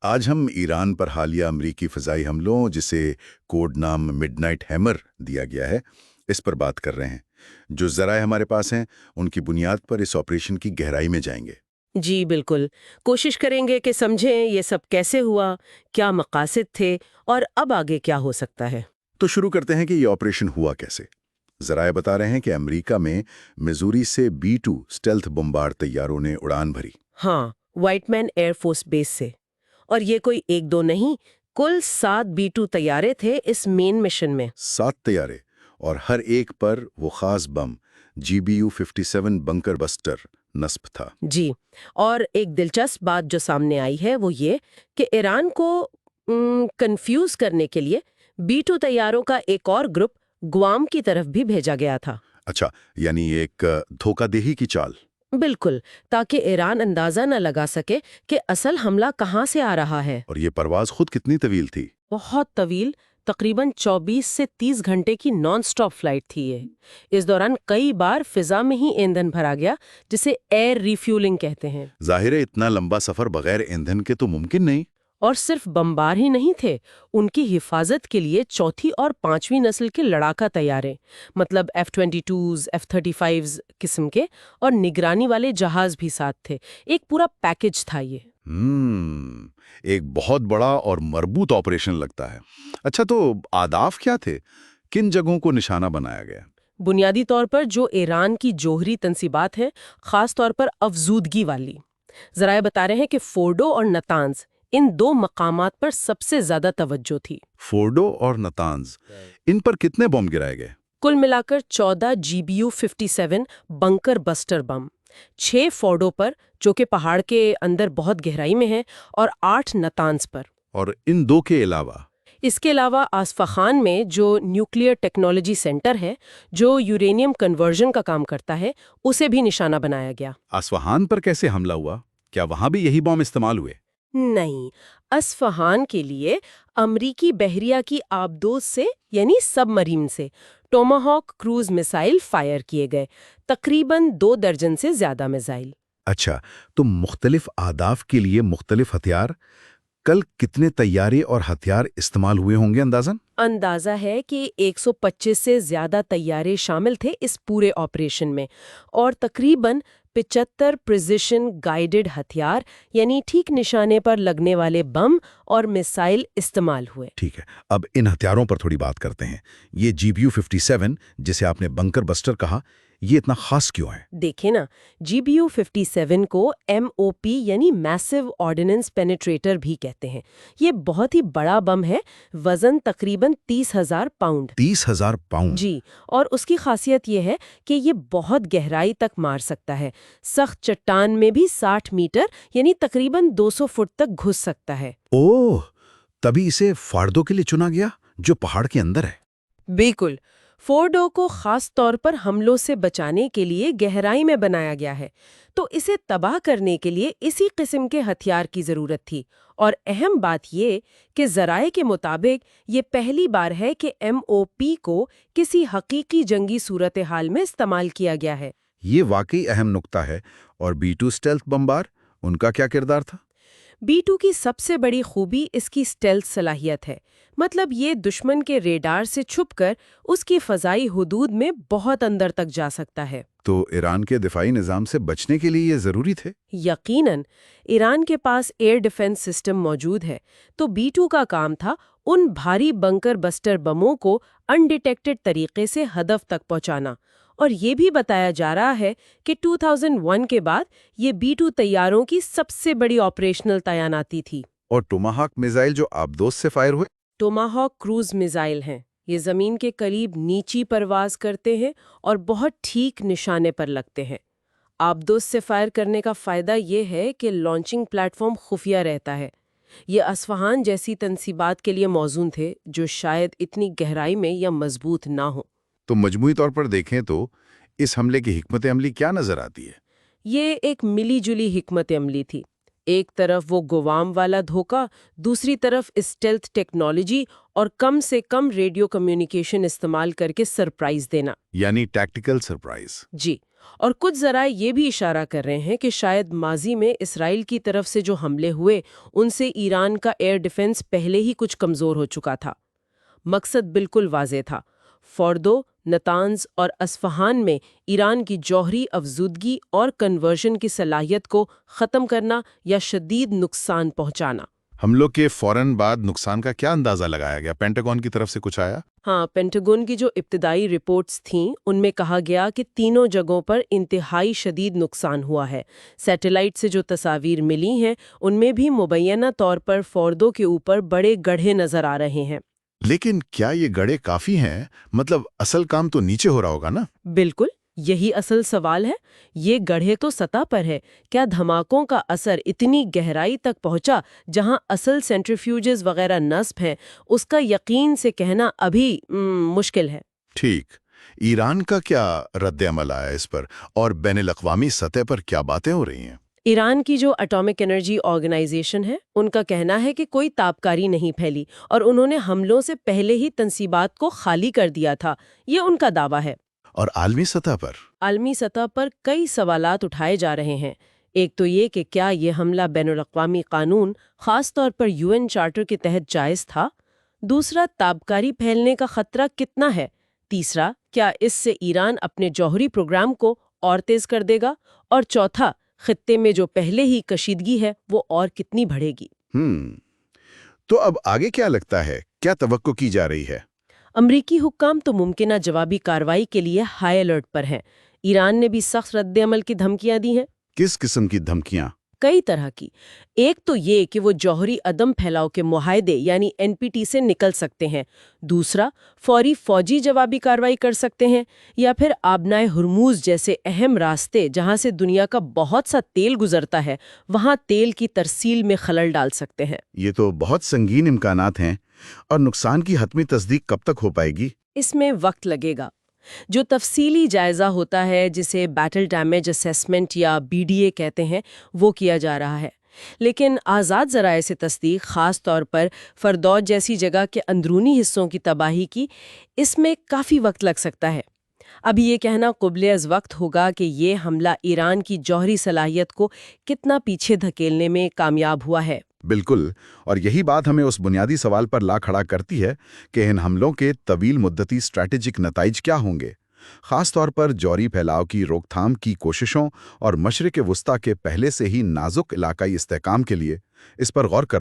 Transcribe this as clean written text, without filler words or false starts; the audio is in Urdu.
آج ہم ایران پر حالیہ امریکی فضائی حملوں جسے کوڈ نام مڈ نائٹ ہیمر دیا گیا ہے اس پر بات کر رہے ہیں۔ جو ذرائع ہمارے پاس ہیں ان کی بنیاد پر اس آپریشن کی گہرائی میں جائیں گے۔ جی بالکل، کوشش کریں گے کہ سمجھیں یہ سب کیسے ہوا، کیا مقاصد تھے اور اب آگے کیا ہو سکتا ہے۔ تو شروع کرتے ہیں کہ یہ آپریشن ہوا کیسے۔ ذرائع بتا رہے ہیں کہ امریکہ میں میزوری سے B-2 اسٹیلتھ بمبار طیاروں نے اڑان بھری۔ ہاں، وائٹ مین ایئر فورس بیس سے، اور یہ کوئی ایک دو نہیں، کل 7 B-2 طیارے تھے اس مین مشن میں۔ 7 طیارے، اور ہر ایک پر وہ خاص بم GBU-57 بنکر بسٹر نصب تھا۔ جی، اور ایک دلچسپ بات جو سامنے آئی ہے وہ یہ کہ ایران کو کنفیوز کرنے کے لیے B-2 طیاروں کا ایک اور گروپ گوام کی طرف بھی بھیجا گیا تھا۔ اچھا، یعنی ایک دھوکہ دہی کی چال۔ بالکل، تاکہ ایران اندازہ نہ لگا سکے کہ اصل حملہ کہاں سے آ رہا ہے۔ اور یہ پرواز خود کتنی طویل تھی؟ بہت طویل، تقریباً 24 سے 30 گھنٹے کی نان سٹاپ فلائٹ تھی یہ۔ اس دوران کئی بار فضا میں ہی ایندھن بھرا گیا، جسے ایئر ریفیولنگ کہتے ہیں۔ ظاہر ہے اتنا لمبا سفر بغیر ایندھن کے تو ممکن نہیں۔ اور صرف بمبار ہی نہیں تھے، ان کی حفاظت کے لیے چوتھی اور 5ویں نسل کے لڑاکا طیارے، مطلب F-22s، F-35s قسم کے، اور نگرانی والے جہاز بھی ساتھ تھے۔ ایک پورا پیکج تھا یہ۔ ایک بہت بڑا اور مربوط آپریشن لگتا ہے۔ اچھا، تو اہداف کیا تھے؟ کن جگہوں کو نشانہ بنایا گیا؟ بنیادی طور پر جو ایران کی جوہری تنصیبات ہیں، خاص طور پر افزودگی والی۔ ذرائع بتا رہے ہیں کہ فورڈو اور نتانز، ان 2 مقامات پر سب سے زیادہ توجہ تھی۔ فورڈو اور نتانز، ان پر کتنے بم گرائے گئے؟ کل ملا کر 14 GBU-57 بنکر بسٹر بم، 6 فورڈو پر جو کہ پہاڑ کے اندر بہت گہرائی میں ہے، اور 8 نتانز پر۔ اور ان 2 کے علاوہ؟ اس کے علاوہ آصفہان میں جو نیوکلیئر ٹیکنالوجی سینٹر ہے، جو یورینیم کنورژن کا کام کرتا ہے، اسے بھی نشانہ بنایا گیا۔ اصفہان پر کیسے حملہ ہوا؟ کیا وہاں بھی یہی بم استعمال ہوئے؟ نہیں، اصفہان کے لیے امریکی بحریہ کی آبدوز سے، یعنی سب مرین سے، ٹوماہاک کروز میسائل فائر کیے گئے، تقریباً 2 درجن سے زیادہ میزائل۔ اچھا، تو مختلف اہداف کے لیے مختلف ہتھیار۔ کل کتنے طیارے اور ہتھیار استعمال ہوئے ہوں گے اندازاً؟ اندازہ ہے کہ 125 سے زیادہ طیارے شامل تھے اس پورے آپریشن میں، اور تقریباً 75 پریزیشن گائیڈڈ ہتھیار، یعنی ٹھیک نشانے پر لگنے والے بم اور میسائل استعمال ہوئے۔ ٹھیک ہے، اب ان ہتھیاروں پر تھوڑی بات کرتے ہیں۔ یہ GBU-57 جسے آپ نے بنکر بسٹر کہا، یہ اتنا خاص کیوں ہے؟ دیکھیں نا، GBU-57 کو MOP یعنی میسو آرڈیننس پینیٹریٹر بھی کہتے ہیں۔ یہ بہت ہی بڑا بم ہے، وزن تقریباً 30,000 پاؤنڈ۔ 30,000 پاؤنڈ؟ جی، اور اس کی خاصیت یہ ہے کہ یہ بہت گہرائی تک مار سکتا ہے۔ سخت چٹان میں بھی 60 میٹر یعنی تقریباً 200 فٹ تک گھس سکتا ہے۔ اوہ، تبھی اسے فارڈو کے لیے چنا گیا جو پہاڑ کے اندر ہے۔ بالکل، فورڈو کو خاص طور پر حملوں سے بچانے کے لیے گہرائی میں بنایا گیا ہے، تو اسے تباہ کرنے کے لیے اسی قسم کے ہتھیار کی ضرورت تھی۔ اور اہم بات یہ کہ ذرائع کے مطابق یہ پہلی بار ہے کہ MOP کو کسی حقیقی جنگی صورتحال میں استعمال کیا گیا ہے۔ یہ واقعی اہم نقطہ ہے۔ اور B-2 اسٹیلتھ بمبار، ان کا کیا کردار تھا؟ B-2 کی سب سے بڑی خوبی اس کی اسٹیلتھ صلاحیت ہے، مطلب یہ دشمن کے ریڈار سے چھپ کر اس کی فضائی حدود میں بہت اندر تک جا سکتا ہے۔ تو ایران کے دفاعی نظام سے بچنے کے لیے یہ ضروری تھے؟ یقیناً، ایران کے پاس ایئر ڈیفنس سسٹم موجود ہے، تو B-2 کا کام تھا ان بھاری بنکر بسٹر بموں کو انڈیٹیکٹڈ طریقے سے ہدف تک پہنچانا۔ اور یہ بھی بتایا جا رہا ہے کہ 2001 کے بعد یہ B-2 طیاروں کی سب سے بڑی آپریشنل تعیناتی تھی۔ اور ٹوماہاک میزائل جو آبدوز سے فائر ہوئے؟ ٹوماہاک کروز میزائل ہیں، یہ زمین کے قریب نیچی پرواز کرتے ہیں اور بہت ٹھیک نشانے پر لگتے ہیں۔ آبدوز سے فائر کرنے کا فائدہ یہ ہے کہ لانچنگ پلیٹ فارم خفیہ رہتا ہے۔ یہ اصفہان جیسی تنصیبات کے لیے موزون تھے جو شاید اتنی گہرائی میں یا مضبوط نہ ہوں۔ تو مجموعی طور پر دیکھیں تو اس حملے کی حکمت عملی کیا نظر آتی ہے؟ یہ ایک ملی جلی حکمت عملی تھی۔ ایک طرف وہ گوام والا دھوکہ، دوسری طرف اسٹیلتھ ٹیکنالوجی اور کم سے کم ریڈیو کمیونیکیشن استعمال کر کے سرپرائز دینا۔ یعنی ٹیکٹیکل سرپرائز۔ جی، اور کچھ ذرائع یہ بھی اشارہ کر رہے ہیں کہ شاید ماضی میں اسرائیل کی طرف سے جو حملے ہوئے ان سے ایران کا ایئر ڈیفنس پہلے ہی کچھ کمزور ہو چکا تھا۔ مقصد بالکل واضح تھا، فوردو، نتانز اور اصفہان میں ایران کی جوہری افزودگی اور کنورژن کی صلاحیت کو ختم کرنا یا شدید نقصان پہنچانا۔ حملوں کے فوراً بعد نقصان کا کیا اندازہ لگایا گیا؟ پینٹاگون کی طرف سے کچھ آیا؟ ہاں، پینٹاگون کی جو ابتدائی رپورٹس تھیں ان میں کہا گیا کہ تینوں جگہوں پر انتہائی شدید نقصان ہوا ہے۔ سیٹلائٹ سے جو تصاویر ملی ہیں ان میں بھی مبینہ طور پر فوردو کے اوپر بڑے گڑھے نظر آ رہے ہیں۔ لیکن کیا یہ گڑھے کافی ہیں؟ مطلب اصل کام تو نیچے ہو رہا ہوگا نا؟ بالکل، یہی اصل سوال ہے۔ یہ گڑھے تو سطح پر ہے، کیا دھماکوں کا اثر اتنی گہرائی تک پہنچا جہاں اصل سینٹریفیوجز وغیرہ نصب ہیں؟ اس کا یقین سے کہنا ابھی مشکل ہے۔ ٹھیک، ایران کا کیا رد عمل آیا اس پر، اور بین الاقوامی سطح پر کیا باتیں ہو رہی ہیں؟ ایران کی جو اٹامک انرجی آرگنائزیشن ہے ان کا کہنا ہے کہ کوئی تابکاری نہیں پھیلی اور انہوں نے حملوں سے پہلے ہی تنصیبات کو خالی کر دیا تھا، یہ ان کا دعویٰ ہے۔ اور عالمی سطح پر؟ عالمی سطح پر کئی سوالات اٹھائے جا رہے ہیں۔ ایک تو یہ کہ کیا یہ حملہ بین الاقوامی قانون، خاص طور پر UN چارٹر کے تحت جائز تھا؟ دوسرا، تابکاری پھیلنے کا خطرہ کتنا ہے؟ تیسرا، کیا اس سے ایران اپنے جوہری پروگرام کو اور تیز کر دے گا؟ اور چوتھا، خطے میں جو پہلے ہی کشیدگی ہے وہ اور کتنی بڑھے گی؟ تو اب آگے کیا لگتا ہے، کیا توقع کی جا رہی ہے؟ امریکی حکام تو ممکنہ جوابی کارروائی کے لیے ہائی الرٹ پر ہیں۔ ایران نے بھی سخت رد عمل کی دھمکیاں دی ہیں۔ کس قسم کی دھمکیاں؟ کئی طرح کی۔ ایک تو یہ کہ وہ جوہری عدم پھیلاؤ کے معاہدے یعنی NPT سے نکل سکتے ہیں۔ دوسرا، فوری فوجی جوابی کارروائی کر سکتے ہیں، یا پھر آبنائے ہرموز جیسے اہم راستے جہاں سے دنیا کا بہت سا تیل گزرتا ہے وہاں تیل کی ترسیل میں خلل ڈال سکتے ہیں۔ یہ تو بہت سنگین امکانات ہیں، اور نقصان کی حتمی تصدیق کب تک ہو پائے گی؟ اس میں وقت لگے گا۔ جو تفصیلی جائزہ ہوتا ہے جسے بیٹل ڈیمیج اسیسمنٹ یا BDA کہتے ہیں وہ کیا جا رہا ہے، لیکن آزاد ذرائع سے تصدیق، خاص طور پر فردوت جیسی جگہ کے اندرونی حصوں کی تباہی کی، اس میں کافی وقت لگ سکتا ہے۔ اب یہ کہنا قابل از وقت ہوگا کہ یہ حملہ ایران کی جوہری صلاحیت کو کتنا پیچھے دھکیلنے میں کامیاب ہوا ہے۔ بالکل، اور یہی بات ہمیں اس بنیادی سوال پر لا کھڑا کرتی ہے کہ ان حملوں کے طویل مدتی اسٹریٹجک نتائج کیا ہوں گے، خاص طور پر جوہری پھیلاؤ کی روک تھام کی کوششوں اور مشرق وسطیٰ کے پہلے سے ہی نازک علاقائی استحکام کے لیے۔ اس پر غور کر